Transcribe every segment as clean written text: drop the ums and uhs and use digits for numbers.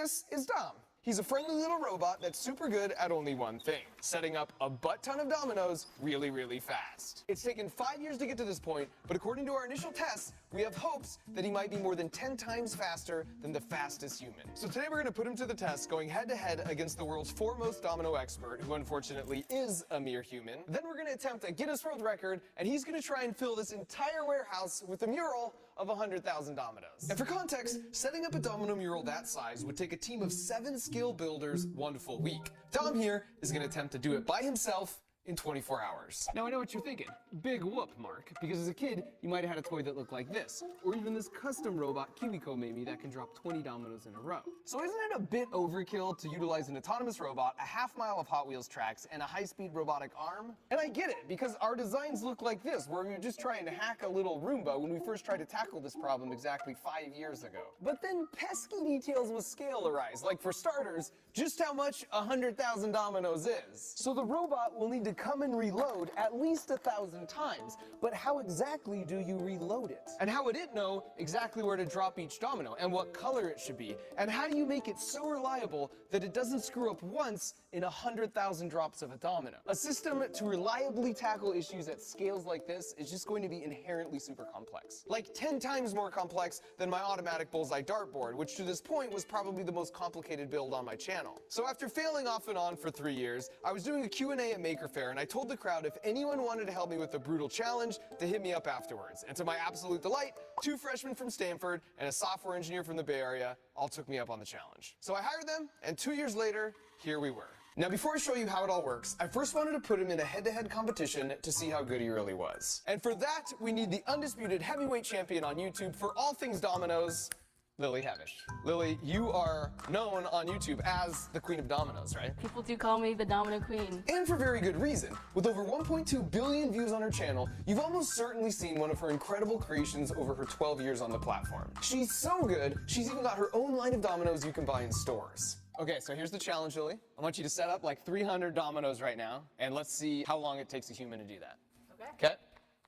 This is Dom. He's a friendly little robot that's super good at only one thing, setting up a butt ton of dominoes really, really fast. It's taken 5 years to get to this point, but according to our initial tests, we have hopes that he might be more than 10 times faster than the fastest human. So today we're going to put him to the test, going head to head against the world's foremost domino expert, who unfortunately is a mere human. Then we're going to attempt a Guinness World Record, and he's going to try and fill this entire warehouse with a mural of 100,000 dominoes. And for context, setting up a domino mural that size would take a team of 7 skilled builders 1 full week. Dom here is going to attempt to do it by himself in 24 hours. Now I know what you're thinking. Big whoop, Mark. Because as a kid, you might have had a toy that looked like this. Or even this custom robot, Kimiko maybe, that can drop 20 dominoes in a row. So isn't it a bit overkill to utilize an autonomous robot, a half-mile of Hot Wheels tracks, and a high-speed robotic arm? And I get it, because our designs look like this, where we were just trying to hack a little Roomba when we first tried to tackle this problem exactly 5 years ago. But then pesky details with scale arise, like for starters, just how much 100,000 dominoes is. So the robot will need to come and reload at least 1,000 times, but how exactly do you reload it? And how would it know exactly where to drop each domino and what color it should be? And how do you make it so reliable that it doesn't screw up once in 100,000 drops of a domino? A system to reliably tackle issues at scales like this is just going to be inherently super complex. Like 10 times more complex than my automatic bullseye dartboard, which to this point was probably the most complicated build on my channel. So after failing off and on for 3 years, I was doing a Q&A at Maker Faire, and I told the crowd if anyone wanted to help me with a brutal challenge to hit me up afterwards. And to my absolute delight, 2 freshmen from Stanford and a software engineer from the Bay Area all took me up on the challenge. So I hired them, and 2 years later, here we were. Now before I show you how it all works, I first wanted to put him in a head-to-head competition to see how good he really was. And for that, we need the undisputed heavyweight champion on YouTube for all things dominoes, Lily Hevish. Lily, you are known on YouTube as the Queen of Dominoes, right? People do call me the Domino Queen. And for very good reason. With over 1.2 billion views on her channel, you've almost certainly seen one of her incredible creations over her 12 years on the platform. She's so good, she's even got her own line of dominoes you can buy in stores. Okay, so here's the challenge, Lily. I want you to set up like 300 dominoes right now, and let's see how long it takes a human to do that. Okay. Okay?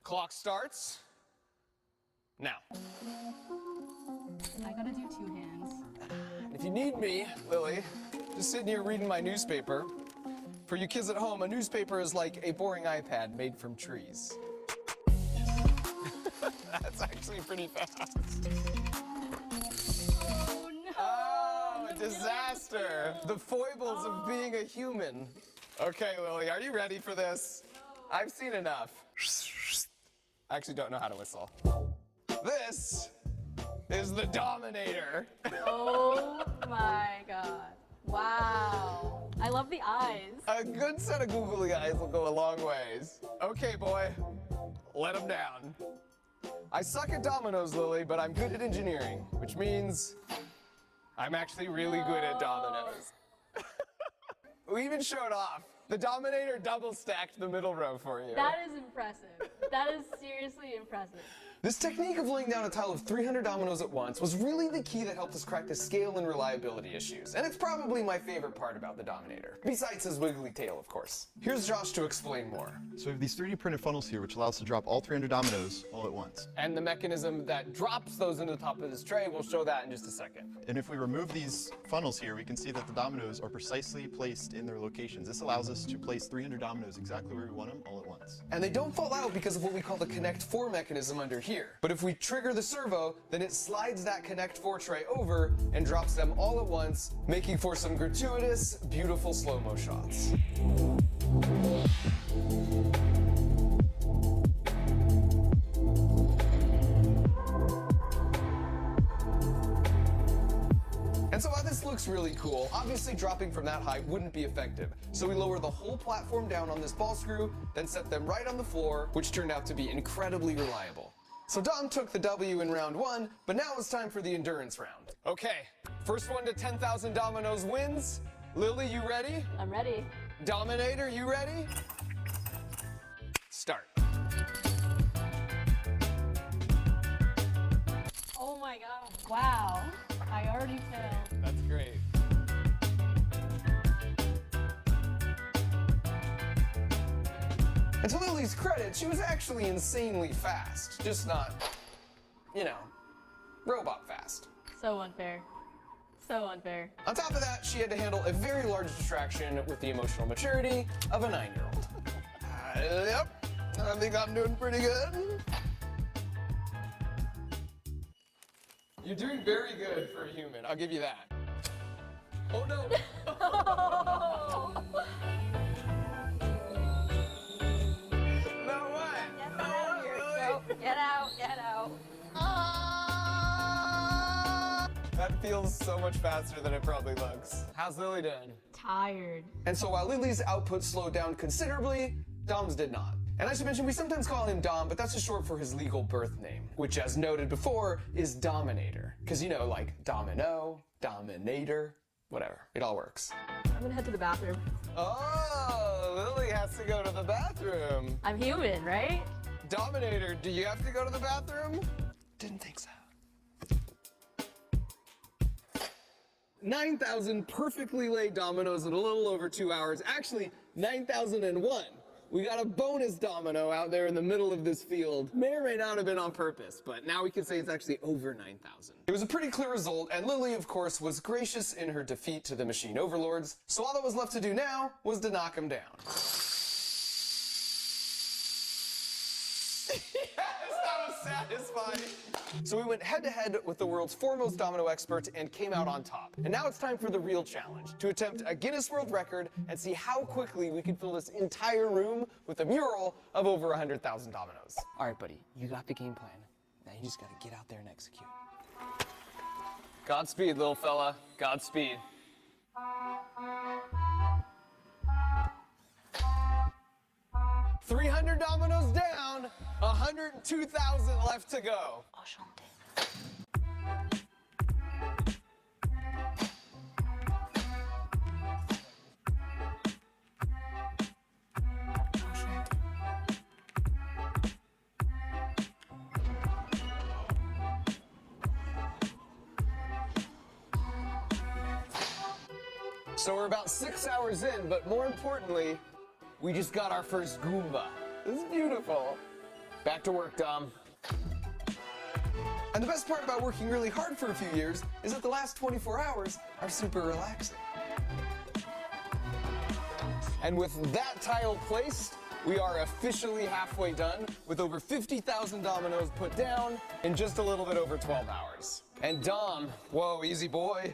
Clock starts now. I gotta do 2 hands. If you need me, Lily, just sitting here reading my newspaper. For you kids at home, a newspaper is like a boring iPad made from trees. That's actually pretty fast. Oh no! Oh, disaster! The foibles of being a human. Okay, Lily, are you ready for this? No. I've seen enough. I actually don't know how to whistle. This is the Dominator. Oh my god. Wow. I love the eyes. A good set of googly eyes will go a long ways. Okay, boy, let him down. I suck at dominoes, Lily, but I'm good at engineering, which means I'm actually really good at dominoes. We even showed off. The Dominator double stacked the middle row for you. That is impressive. That is seriously impressive. This technique of laying down a tile of 300 dominoes at once was really the key that helped us crack the scale and reliability issues, and it's probably my favorite part about the Dominator, besides his wiggly tail, of course. Here's Josh to explain more. So we have these 3D printed funnels here, which allow us to drop all 300 dominoes all at once. And the mechanism that drops those into the top of this tray, we'll show that in just a second. And if we remove these funnels here, we can see that the dominoes are precisely placed in their locations. This allows us to place 300 dominoes exactly where we want them all at once. And they don't fall out because of what we call the Connect 4 mechanism under here. But if we trigger the servo, then it slides that Connect 4 tray over and drops them all at once, making for some gratuitous, beautiful slow-mo shots. And so while this looks really cool, obviously dropping from that height wouldn't be effective. So we lower the whole platform down on this ball screw, then set them right on the floor, which turned out to be incredibly reliable. So Dom took the W in round 1, but now it's time for the endurance round. Okay, first one to 10,000 dominoes wins. Lily, you ready? I'm ready. Dominator, you ready? Start. Oh my god. Wow. I already failed. That's great. And to Lily's credit, she was actually insanely fast. Just not, you know, robot fast. So unfair. So unfair. On top of that, she had to handle a very large distraction with the emotional maturity of a 9-year-old. Yep, I think I'm doing pretty good. You're doing very good for a human, I'll give you that. Oh no! No way! Get out of here. Go. Get out, get out. That feels so much faster than it probably looks. How's Lily doing? Tired. And so while Lily's output slowed down considerably, Dom's did not. And I should mention, we sometimes call him Dom, but that's just short for his legal birth name, which, as noted before, is Dominator. Because, you know, like Domino, Dominator, whatever. It all works. I'm gonna head to the bathroom. Oh, Lily has to go to the bathroom. I'm human, right? Dominator, do you have to go to the bathroom? Didn't think so. 9,000 perfectly laid dominoes in a little over 2 hours. Actually, 9,001. We got a bonus domino out there in the middle of this field. May or may not have been on purpose, but now we can say it's actually over 9,000. It was a pretty clear result, and Lily, of course, was gracious in her defeat to the machine overlords. So all that was left to do now was to knock them down. Yes, that was satisfying. So we went head-to-head with the world's foremost domino expert and came out on top. And now it's time for the real challenge, to attempt a Guinness World Record and see how quickly we can fill this entire room with a mural of over 100,000 dominoes. All right, buddy, you got the game plan. Now you just gotta get out there and execute. Godspeed, little fella. Godspeed. $300 dominoes down, 102,000 left to go. So we're about 6 hours in, but more importantly, we just got our first Goomba. This is beautiful. Back to work, Dom. And the best part about working really hard for a few years is that the last 24 hours are super relaxing. And with that tile placed, we are officially halfway done with over 50,000 dominoes put down in just a little bit over 12 hours. And Dom, whoa, easy boy,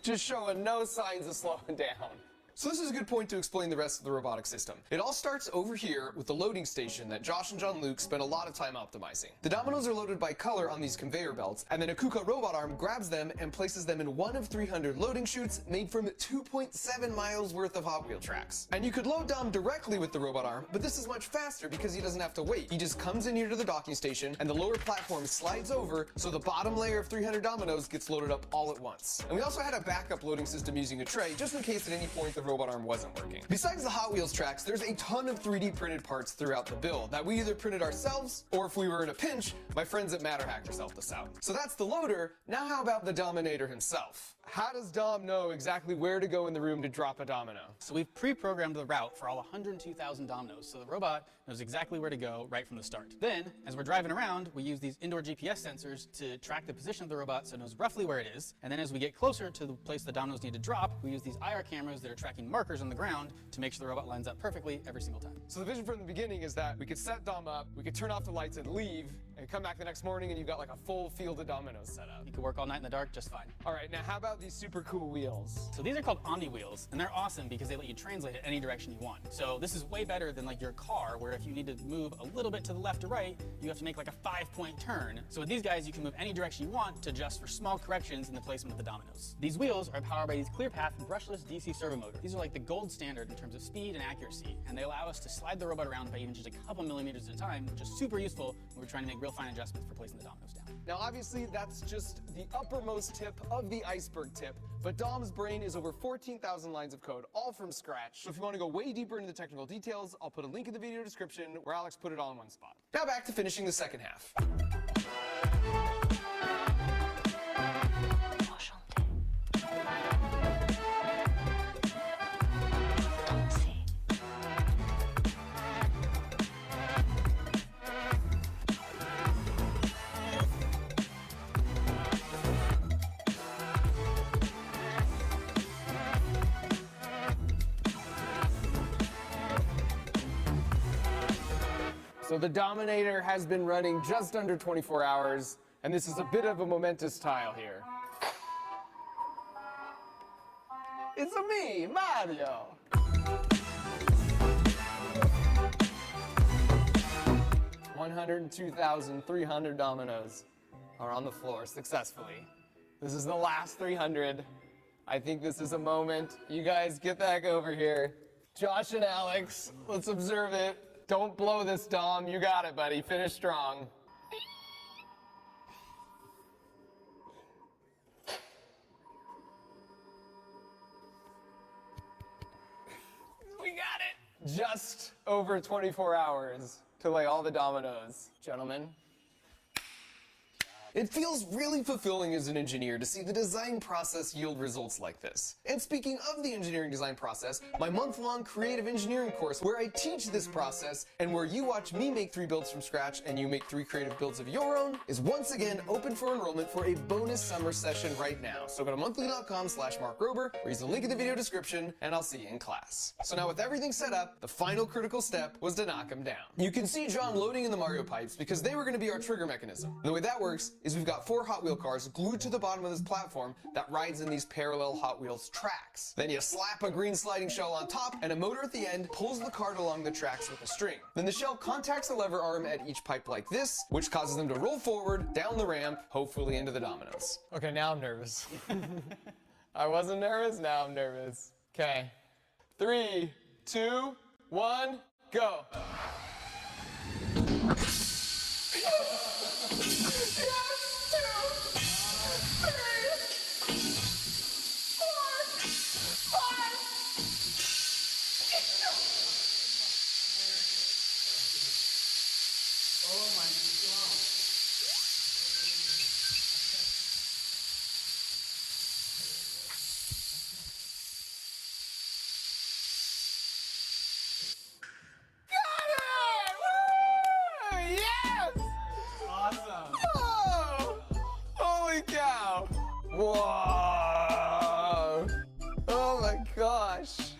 just showing no signs of slowing down. So this is a good point to explain the rest of the robotic system. It all starts over here with the loading station that Josh and John Luke spent a lot of time optimizing. The dominoes are loaded by color on these conveyor belts, and then a KUKA robot arm grabs them and places them in one of 300 loading chutes made from 2.7 miles worth of Hot Wheel tracks. And you could load Dom directly with the robot arm, but this is much faster because he doesn't have to wait. He just comes in here to the docking station, and the lower platform slides over, so the bottom layer of 300 dominoes gets loaded up all at once. And we also had a backup loading system using a tray, just in case at any point the robot arm wasn't working. Besides the Hot Wheels tracks, there's a ton of 3D printed parts throughout the build that we either printed ourselves, or if we were in a pinch, my friends at Matter Hackers helped us out. So that's the loader. Now how about the Dominator himself? How does Dom know exactly where to go in the room to drop a domino? So we've pre-programmed the route for all 102,000 dominoes, so the robot knows exactly where to go right from the start. Then, as we're driving around, we use these indoor GPS sensors to track the position of the robot so it knows roughly where it is. And then as we get closer to the place the dominoes need to drop, we use these IR cameras that are tracking markers on the ground to make sure the robot lines up perfectly every single time. So the vision from the beginning is that we could set Dom up, we could turn off the lights and leave, and come back the next morning and you've got like a full field of dominoes set up. You can work all night in the dark just fine. All right, now how about these super cool wheels? So these are called Omni wheels, and they're awesome because they let you translate it any direction you want. So this is way better than like your car, where if you need to move a little bit to the left or right, you have to make like a 5-point turn. So with these guys, you can move any direction you want to adjust for small corrections in the placement of the dominoes. These wheels are powered by these ClearPath brushless DC servo motors. These are like the gold standard in terms of speed and accuracy, and they allow us to slide the robot around by even just a couple millimeters at a time, which is super useful when we're trying to make real fine adjustments for placing the dominoes down. Now obviously that's just the uppermost tip of the iceberg tip, but Dom's brain is over 14,000 lines of code, all from scratch. So if you want to go way deeper into the technical details, I'll put a link in the video description where Alex put it all in one spot. Now back to finishing the second half. So the Dominator has been running just under 24 hours, and this is a bit of a momentous tile here. It's a me, Mario. 102,300 dominoes are on the floor successfully. This is the last 300. I think this is a moment. You guys get back over here. Josh and Alex, let's observe it. Don't blow this, Dom. You got it, buddy. Finish strong. We got it. Just over 24 hours to lay all the dominoes. Gentlemen. It feels really fulfilling as an engineer to see the design process yield results like this. And speaking of the engineering design process, my month-long creative engineering course where I teach this process and where you watch me make 3 builds from scratch and you make 3 creative builds of your own is once again open for enrollment for a bonus summer session right now. So go to monthly.com/MarkRober or use the link in the video description and I'll see you in class. So now with everything set up, the final critical step was to knock him down. You can see John loading in the Mario pipes because they were going to be our trigger mechanism. And the way that works is we've got 4 Hot Wheel cars glued to the bottom of this platform that rides in these parallel Hot Wheels tracks. Then you slap a green sliding shell on top and a motor at the end pulls the cart along the tracks with a string. Then the shell contacts the lever arm at each pipe like this, which causes them to roll forward, down the ramp, hopefully into the dominoes. Okay, now I'm nervous. I wasn't nervous, now I'm nervous. Okay, 3, 2, 1, go. Whoa! Oh my gosh!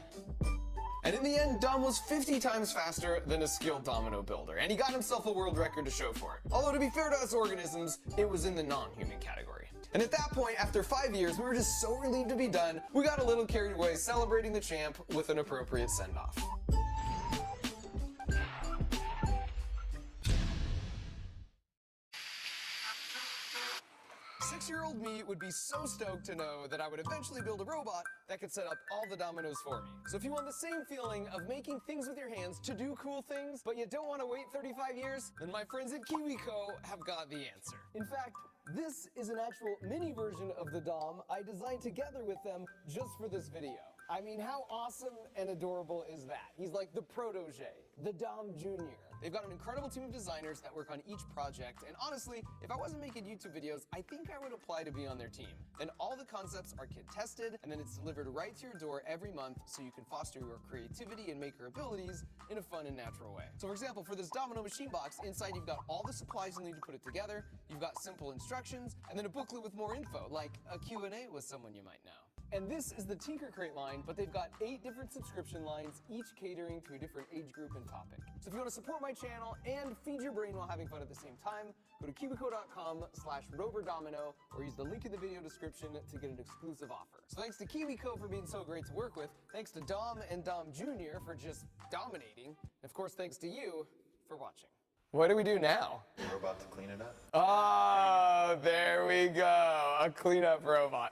And in the end, Dom was 50 times faster than a skilled domino builder, and he got himself a world record to show for it. Although to be fair to us organisms, it was in the non-human category. And at that point, after 5 years, we were just so relieved to be done, we got a little carried away celebrating the champ with an appropriate send-off. 6-year-old me would be so stoked to know that I would eventually build a robot that could set up all the dominoes for me. So if you want the same feeling of making things with your hands to do cool things, but you don't want to wait 35 years, then my friends at KiwiCo have got the answer. In fact, this is an actual mini version of the Dom I designed together with them just for this video. I mean, how awesome and adorable is that? He's like the protege, the Dom Jr. They've got an incredible team of designers that work on each project, and honestly, if I wasn't making YouTube videos, I think I would apply to be on their team. Then all the concepts are kit tested, and then it's delivered right to your door every month so you can foster your creativity and maker abilities in a fun and natural way. So for example, for this domino machine box, inside you've got all the supplies you'll need to put it together, you've got simple instructions, and then a booklet with more info, like a Q&A with someone you might know. And this is the Tinker Crate line, but they've got 8 different subscription lines, each catering to a different age group and topic. So if you want to support my channel and feed your brain while having fun at the same time, go to kiwico.com/roberdomino or use the link in the video description to get an exclusive offer. So thanks to KiwiCo for being so great to work with, thanks to Dom and Dom Jr. for just dominating, and of course thanks to you for watching. What do we do now? We're about to clean it up. Oh, there we go, a cleanup robot.